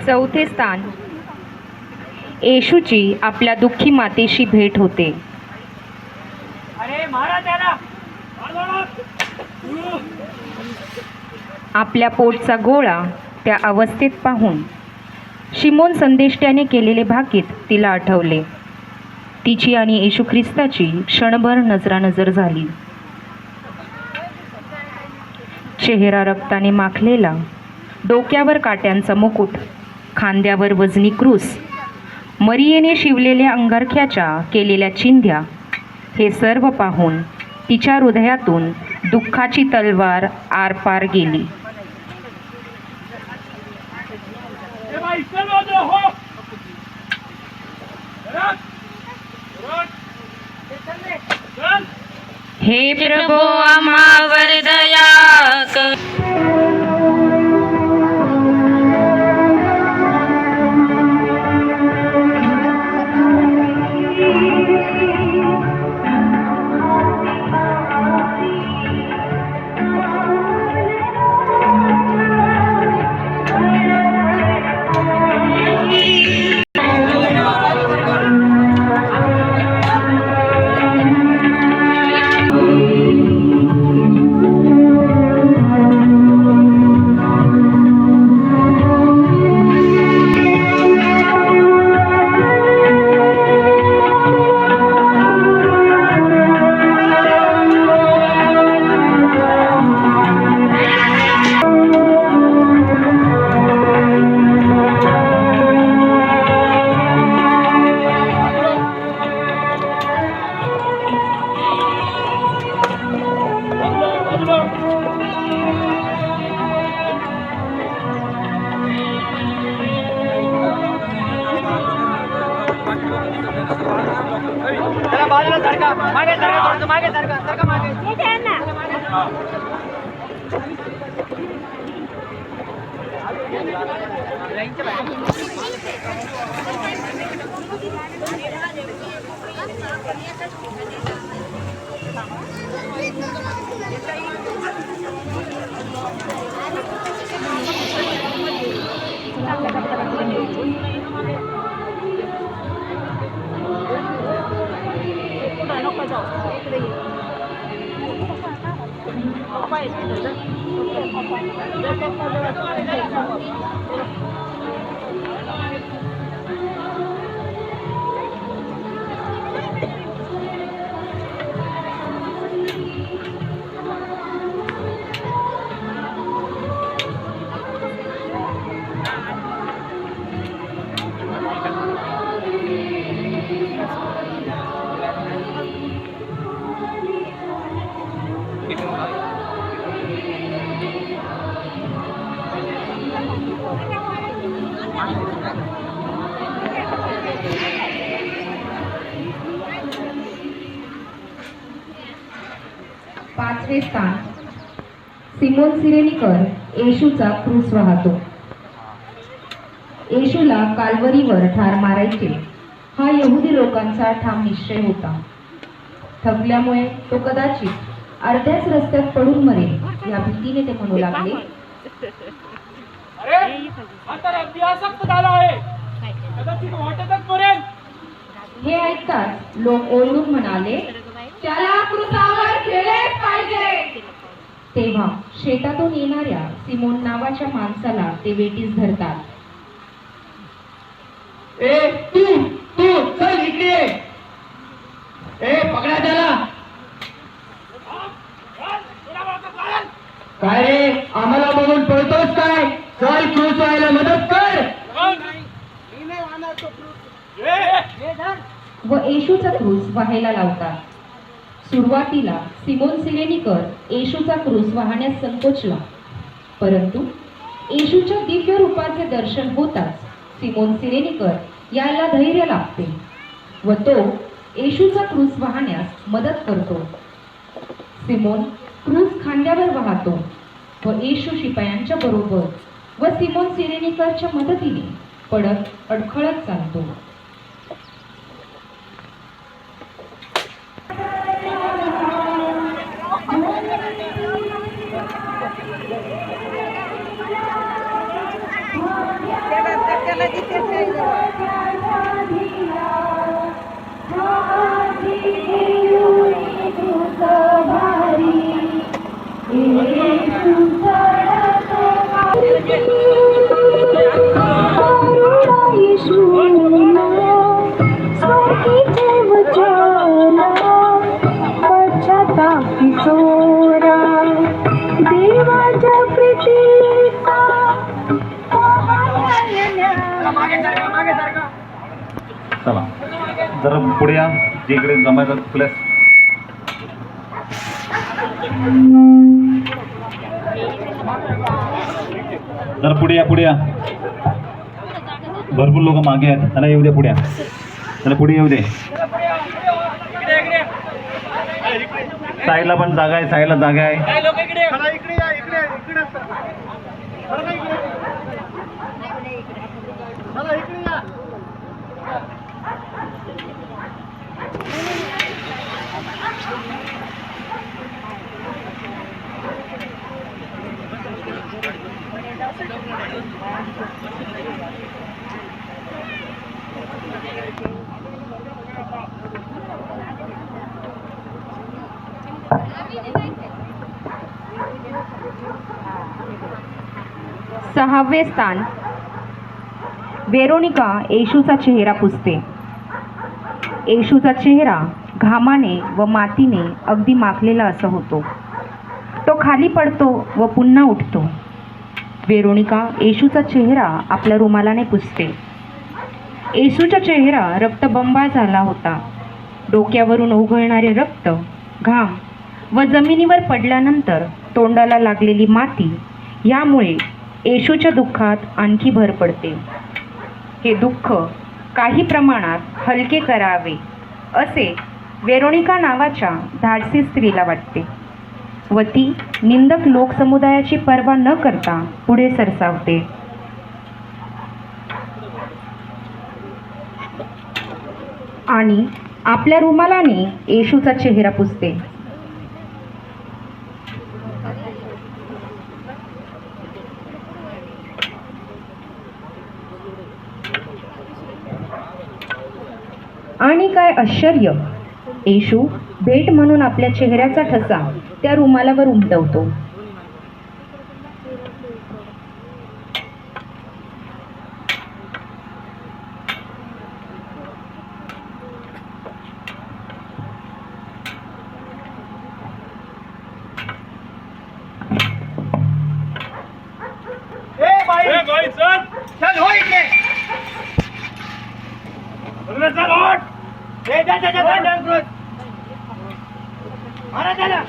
चौथे स्थान, येशूची आपल्या दुःखी मातेशी भेट होते. आपल्या पोटचा गोळा त्या अवस्थेत पाहून शिमोन संदेष्ट्याने केलेले भाकीत तिला आठवले. तिची आणि येशू ख्रिस्ताची क्षणभर नजरानजर झाली. चेहरा रक्ताने माखलेला, डोक्यावर काट्यांचा मुकुट, खांद्यावर वजनी क्रूस, मरियेने शिवलेल्या अंगारख्याच्या केलेल्या चिंध्या, हे सर्व पाहून तिच्या हृदयातून दुःखाची तलवार आरपार गेली. हे प्रभो आम्हावर दया कर. पाचवे स्थान, सिमोन सिरेनिकर येशूचा क्रूस वाहतो. येशूला काल्वरीवर ठार मारायचे हा यहुदी लोकांचा ठाम निश्चय होता. थकल्यामुळे तो कदाचित अर्ध्याच रस्त्यात पडून मरेल या भीतीने ते म्हणू लागले, आसक्त झाला आहे. कदाचित वाटेतच मरेल. हे ऐकताच लोक ओरडून म्हणाले, त्याला क्रुसावर केलेच पाहिजे. तेव्हा शेतातून येणाऱ्या सिमोन नावाच्या माणसाला ते वेटीस धरतात. ए तू तू चल इकडे ये. ए पकडा त्याला. काय रे आम्हाला बघून पळतोस काय? चल क्रूस व्हायला मदत कर. व येशूचा क्रूस व्हायला लावतात. सुरुवातीला सिमोन सिरेनिकर येशूचा क्रूस वाहण्यास संकोचला, परंतु येशूच्या दिव्य रूपाचे दर्शन होताच सिमोन सिरेनिकर याला धैर्य लाभते व तो येशूचा क्रूस वाहण्यास मदत करतो. सिमोन क्रूस खांद्यावर वाहतो व येशू शिपायांच्या बरोबर व सिमोन सिरेनिकरच्या मदतीने पडत अडखळत चालतो. चला जरा पुढे या, जिकडे जमायचं प्लस. जरा पुढे या, पुढे या. भरपूर लोक मागे आहेत, त्यांना येऊ दे. पुढे या, त्यांना पुढे येऊ दे. साईडला पण जागा आहे, साईडला जागा आहे. सहावे स्थान. वेरोनिका येशूचा चेहरा पुसते. येशूचा चेहरा घामाने व मातीने अगदी माखलेला असा होतो. तो खाली पडतो व पुन्हा उठतो. वेरोनिका येशूचा चेहरा आपल्या रुमालाने पुसते. येशूचा चेहरा रक्तबंबाळ झाला होता. डोक्यावरून ओघळणारे रक्त, घाम व जमिनीवर पडल्यानंतर तोंडाला लागलेली माती यामुळे येशूच्या दुःखात आणखी भर पडते. हे दुःख काही प्रमाणात हलके करावे असे वेरोनिका नावाच्या धाडसी स्त्रीला वाटते व ती निंदक लोकसमुदायाची पर्वा न करता पुढे सरसावते. आणि आपल्या रुमालाने येशूचा चेहरा पुसते. आणि काय आश्चर्य, येशू भेट म्हणून आपल्या चेहऱ्याचा ठसा त्या रुमालावर उमटवतो. चल हो इकडे. चल ओट. जा जा जा. मारा त्याला.